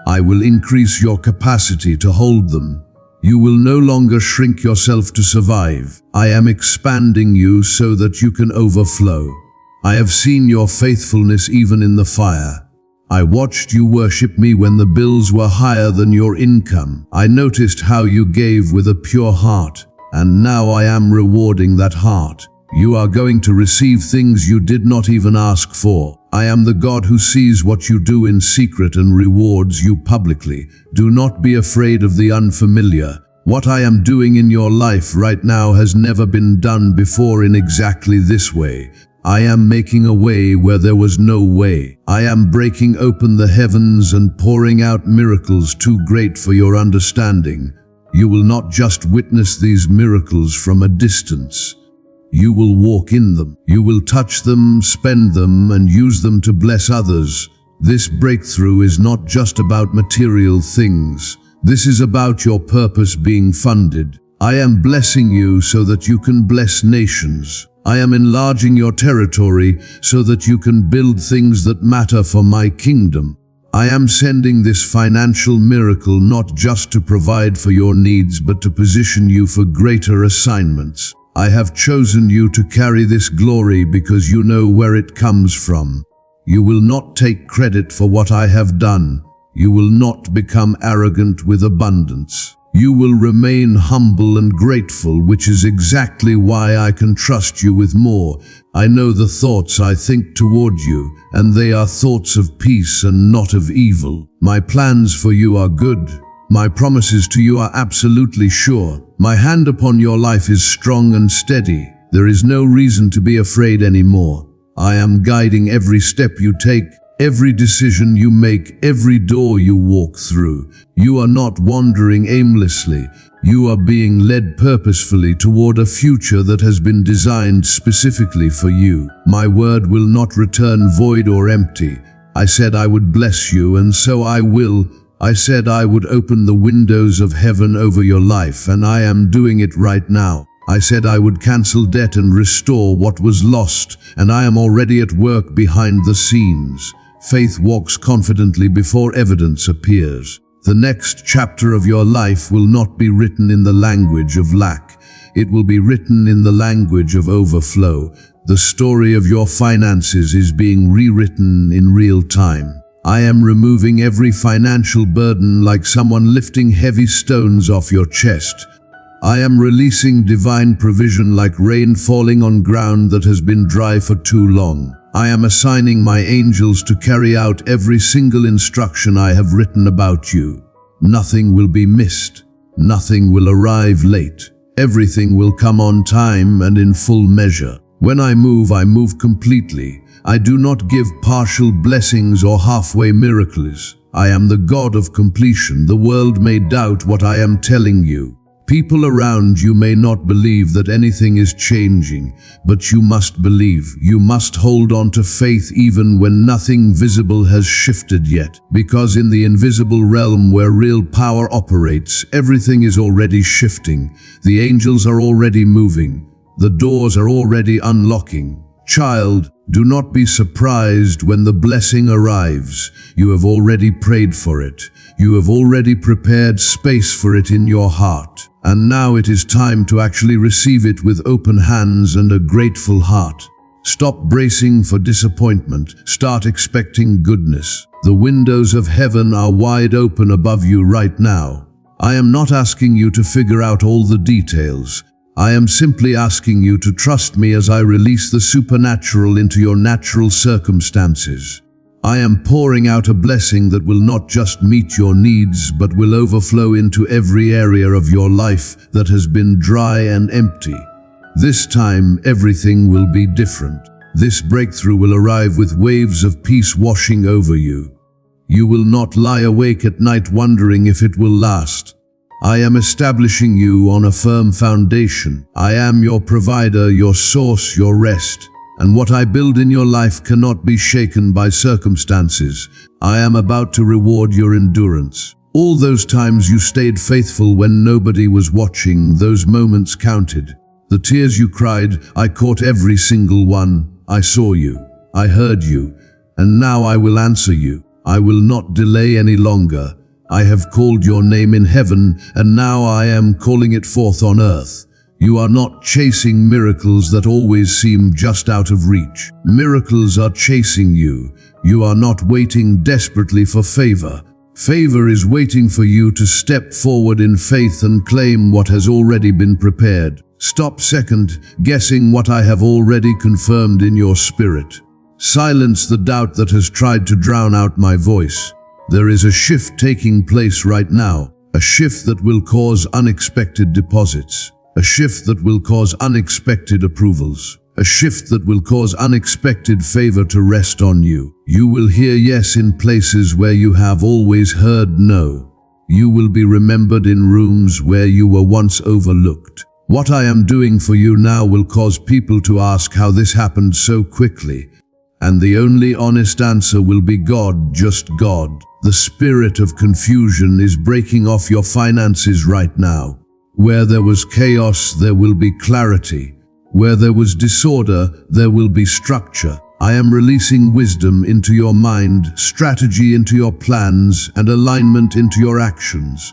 I will increase your capacity to hold them. You will no longer shrink yourself to survive. I am expanding you so that you can overflow. I have seen your faithfulness even in the fire. I watched you worship me when the bills were higher than your income. I noticed how you gave with a pure heart, and now I am rewarding that heart. You are going to receive things you did not even ask for. I am the God who sees what you do in secret and rewards you publicly. Do not be afraid of the unfamiliar. What I am doing in your life right now has never been done before in exactly this way. I am making a way where there was no way. I am breaking open the heavens and pouring out miracles too great for your understanding. You will not just witness these miracles from a distance. You will walk in them. You will touch them, spend them, and use them to bless others. This breakthrough is not just about material things. This is about your purpose being funded. I am blessing you so that you can bless nations. I am enlarging your territory so that you can build things that matter for my kingdom. I am sending this financial miracle not just to provide for your needs, but to position you for greater assignments. I have chosen you to carry this glory because you know where it comes from. You will not take credit for what I have done. You will not become arrogant with abundance. You will remain humble and grateful, which is exactly why I can trust you with more. I know the thoughts I think toward you, and they are thoughts of peace and not of evil. My plans for you are good. My promises to you are absolutely sure. My hand upon your life is strong and steady. There is no reason to be afraid anymore. I am guiding every step you take, every decision you make, every door you walk through. You are not wandering aimlessly. You are being led purposefully toward a future that has been designed specifically for you. My word will not return void or empty. I said I would bless you, and so I will. I said I would open the windows of heaven over your life, and I am doing it right now. I said I would cancel debt and restore what was lost, and I am already at work behind the scenes. Faith walks confidently before evidence appears. The next chapter of your life will not be written in the language of lack. It will be written in the language of overflow. The story of your finances is being rewritten in real time. I am removing every financial burden like someone lifting heavy stones off your chest. I am releasing divine provision like rain falling on ground that has been dry for too long. I am assigning my angels to carry out every single instruction I have written about you. Nothing will be missed. Nothing will arrive late. Everything will come on time and in full measure. When I move completely. I do not give partial blessings or halfway miracles. I am the God of completion. The world may doubt what I am telling you. People around you may not believe that anything is changing, but you must believe. You must hold on to faith even when nothing visible has shifted yet. Because in the invisible realm where real power operates, everything is already shifting. The angels are already moving. The doors are already unlocking. Child, do not be surprised when the blessing arrives. You have already prayed for it. You have already prepared space for it in your heart. And now it is time to actually receive it with open hands and a grateful heart. Stop bracing for disappointment. Start expecting goodness. The windows of heaven are wide open above you right now. I am not asking you to figure out all the details. I am simply asking you to trust me as I release the supernatural into your natural circumstances. I am pouring out a blessing that will not just meet your needs, but will overflow into every area of your life that has been dry and empty. This time, everything will be different. This breakthrough will arrive with waves of peace washing over you. You will not lie awake at night wondering if it will last. I am establishing you on a firm foundation. I am your provider, your source, your rest. And what I build in your life cannot be shaken by circumstances. I am about to reward your endurance. All those times you stayed faithful when nobody was watching, those moments counted. The tears you cried, I caught every single one. I saw you. I heard you. And now I will answer you. I will not delay any longer. I have called your name in heaven, and now I am calling it forth on earth. You are not chasing miracles that always seem just out of reach. Miracles are chasing you. You are not waiting desperately for favor. Favor is waiting for you to step forward in faith and claim what has already been prepared. Stop second guessing what I have already confirmed in your spirit. Silence the doubt that has tried to drown out my voice. There is a shift taking place right now, a shift that will cause unexpected deposits. A shift that will cause unexpected approvals. A shift that will cause unexpected favor to rest on you. You will hear yes in places where you have always heard no. You will be remembered in rooms where you were once overlooked. What I am doing for you now will cause people to ask how this happened so quickly. And the only honest answer will be God, just God. The spirit of confusion is breaking off your finances right now. Where there was chaos, there will be clarity. Where there was disorder, there will be structure. I am releasing wisdom into your mind, strategy into your plans, and alignment into your actions.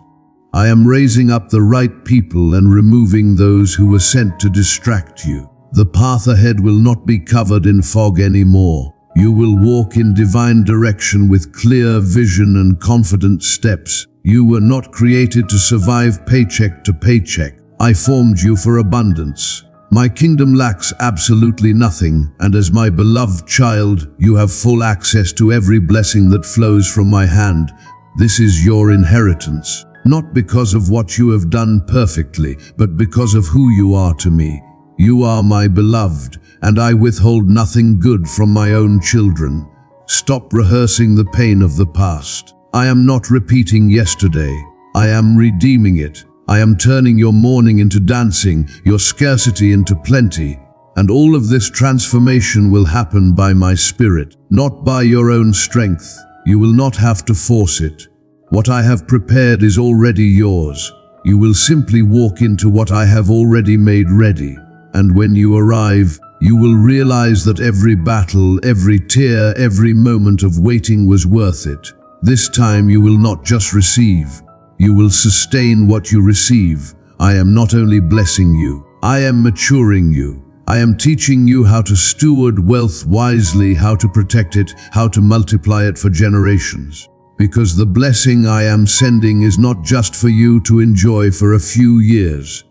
I am raising up the right people and removing those who were sent to distract you. The path ahead will not be covered in fog anymore. You will walk in divine direction with clear vision and confident steps. You were not created to survive paycheck to paycheck. I formed you for abundance. My kingdom lacks absolutely nothing, and as my beloved child, you have full access to every blessing that flows from my hand. This is your inheritance, not because of what you have done perfectly, but because of who you are to me. You are my beloved, and I withhold nothing good from my own children. Stop rehearsing the pain of the past. I am not repeating yesterday. I am redeeming it. I am turning your mourning into dancing, your scarcity into plenty, and all of this transformation will happen by my Spirit, not by your own strength. You will not have to force it. What I have prepared is already yours. You will simply walk into what I have already made ready, and when you arrive, you will realize that every battle, every tear, every moment of waiting was worth it. This time you will not just receive. You will sustain what you receive. I am not only blessing you, I am maturing you. I am teaching you how to steward wealth wisely, how to protect it, how to multiply it for generations. Because the blessing I am sending is not just for you to enjoy for a few years.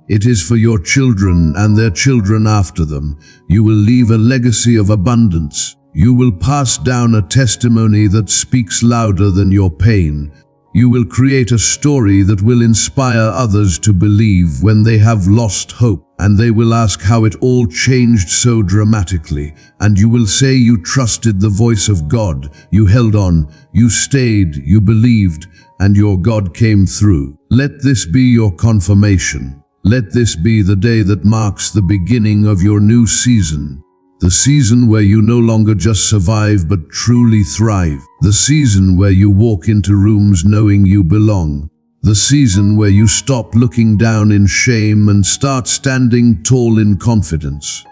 It is for your children and their children after them. You will leave a legacy of abundance. You will pass down a testimony that speaks louder than your pain. You will create a story that will inspire others to believe when they have lost hope, and they will ask how it all changed so dramatically, and you will say you trusted the voice of God, you held on, you stayed, you believed, and your God came through. Let this be your confirmation. Let this be the day that marks the beginning of your new season. The season where you no longer just survive but truly thrive. The season where you walk into rooms knowing you belong. The season where you stop looking down in shame and start standing tall in confidence.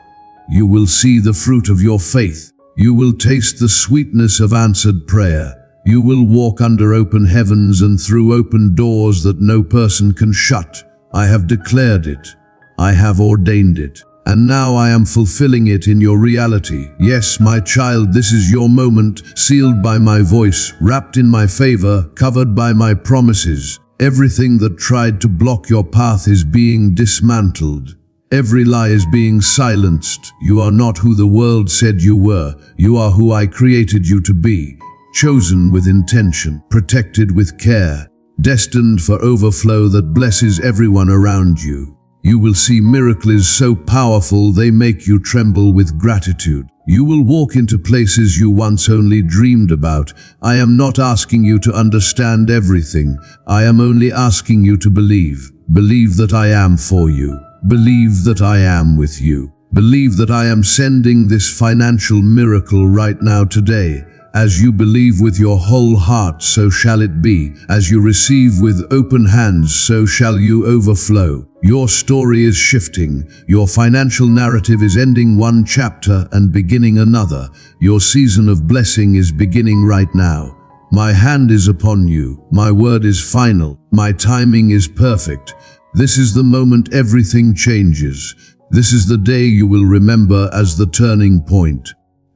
You will see the fruit of your faith. You will taste the sweetness of answered prayer. You will walk under open heavens and through open doors that no person can shut. I have declared it. I have ordained it. And now I am fulfilling it in your reality. Yes, my child, this is your moment, sealed by my voice, wrapped in my favor, covered by my promises. Everything that tried to block your path is being dismantled. Every lie is being silenced. You are not who the world said you were. You are who I created you to be. Chosen with intention, protected with care, destined for overflow that blesses everyone around you. You will see miracles so powerful they make you tremble with gratitude. You will walk into places you once only dreamed about. I am not asking you to understand everything. I am only asking you to believe. Believe that I am for you. Believe that I am with you. Believe that I am sending this financial miracle right now today. As you believe with your whole heart, so shall it be. As you receive with open hands, so shall you overflow. Your story is shifting. Your financial narrative is ending one chapter and beginning another. Your season of blessing is beginning right now. My hand is upon you. My word is final. My timing is perfect. This is the moment everything changes. This is the day you will remember as the turning point.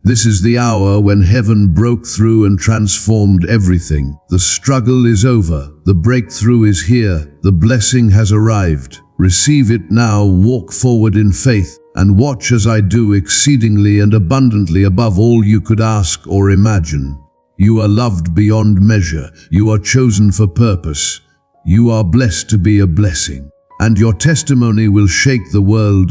This is the hour when heaven broke through and transformed everything. The struggle is over. The breakthrough is here. The blessing has arrived. Receive it now, walk forward in faith, and watch as I do exceedingly and abundantly above all you could ask or imagine. You are loved beyond measure. You are chosen for purpose. You are blessed to be a blessing. And your testimony will shake the world.